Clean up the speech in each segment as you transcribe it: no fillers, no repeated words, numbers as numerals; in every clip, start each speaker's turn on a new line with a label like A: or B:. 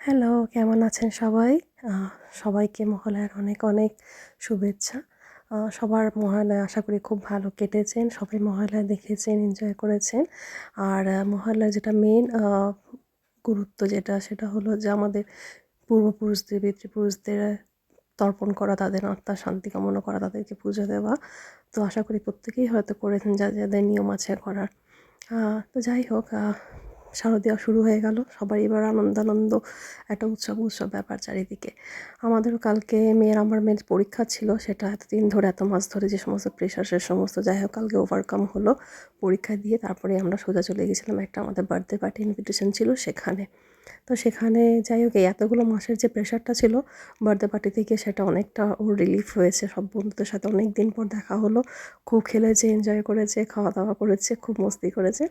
A: Hello, কেমন আছেন সবাই? আ সবাইকে মহালয়ার অনেক, অনেক শুভেচ্ছা। সবার মহালয়া আশা করি খুব ভালো কেটেছেন। সবাই মহালয়া দেখেছেন, এনজয় করেছেন। আর মহালয়ার যেটা মেইন গুরুত্ব যেটা সেটা হলো যে আমাদের পূর্বপুরুষদের, পিতৃপুরুষদের তর্পণ করা, তাদের আত্মার শান্তি কামনা করা, তাদেরকে পুজো দেওয়া। তো আশা করি প্রত্যেকেই হয়তো করেছেন যাদের নিয়ম আছে করার। তো যাই হোক, শারদীয়া শুরু হয়ে গেল। সবার এবার আনন্দানন্দ, একটা উৎসব ব্যাপার চারিদিকে। আমাদেরও কালকে আমার মেয়ের পরীক্ষা ছিল। সেটা এতদিন ধরে, এত মাস ধরে যে সমস্ত প্রেশার সে সমস্ত যাই হোক কালকে ওভারকাম হলো। পরীক্ষা দিয়ে তারপরে আমরা সোজা চলে গেছিলাম, একটা আমাদের বার্থডে পার্টি ইনভিটেশন ছিল সেখানে। তো সেখানে যাই হোক এই এতগুলো মাসের যে প্রেশারটা ছিল বার্থডে পার্টি থেকে সেটা অনেকটা ওর রিলিফ হয়েছে। সব বন্ধুদের সাথে অনেক দিন পর দেখা হলো। খুব খেলেছে, এনজয় করেছে, খাওয়া দাওয়া করেছে, খুব মস্তি করেছে।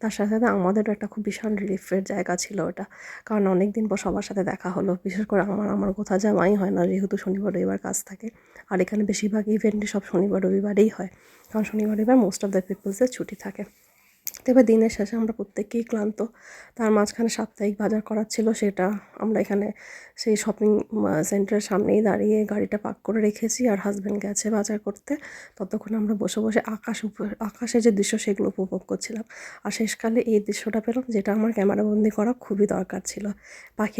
A: তার সাথে সাথে আমাদেরও একটা খুব বিশাল রিলিফের জায়গা ছিল ওটা। কারণ অনেক দিন পর সবার সাথে দেখা হলো। বিশেষ করে আমার কোথাও যাওয়াই হয় না, যেহেতু শনিবার রবিবার কাজ থাকে। আর এখানে বেশিরভাগ ইভেন্টই সব শনিবার রবিবারেই হয়, কারণ শনিবার রবিবার মোস্ট অফ দ্য পিপলসের ছুটি থাকে। তো এবার দিনের শেষে আমরা প্রত্যেকেই ক্লান্ত। তার মাঝখানে সাপ্তাহিক বাজার করার ছিল, সেটা আমরা এখানে সেই শপিং সেন্টারের সামনেই দাঁড়িয়ে গাড়িটা পার্ক করে রেখেছি, আর হাজব্যান্ড গেছে বাজার করতে। ততক্ষণ আমরা বসে বসে আকাশের যে দৃশ্য সেগুলো উপভোগ করছিলাম। আর শেষকালে এই দৃশ্যটা পেলাম, যেটা আমার ক্যামেরাবন্দি করা খুবই দরকার ছিল। পাখি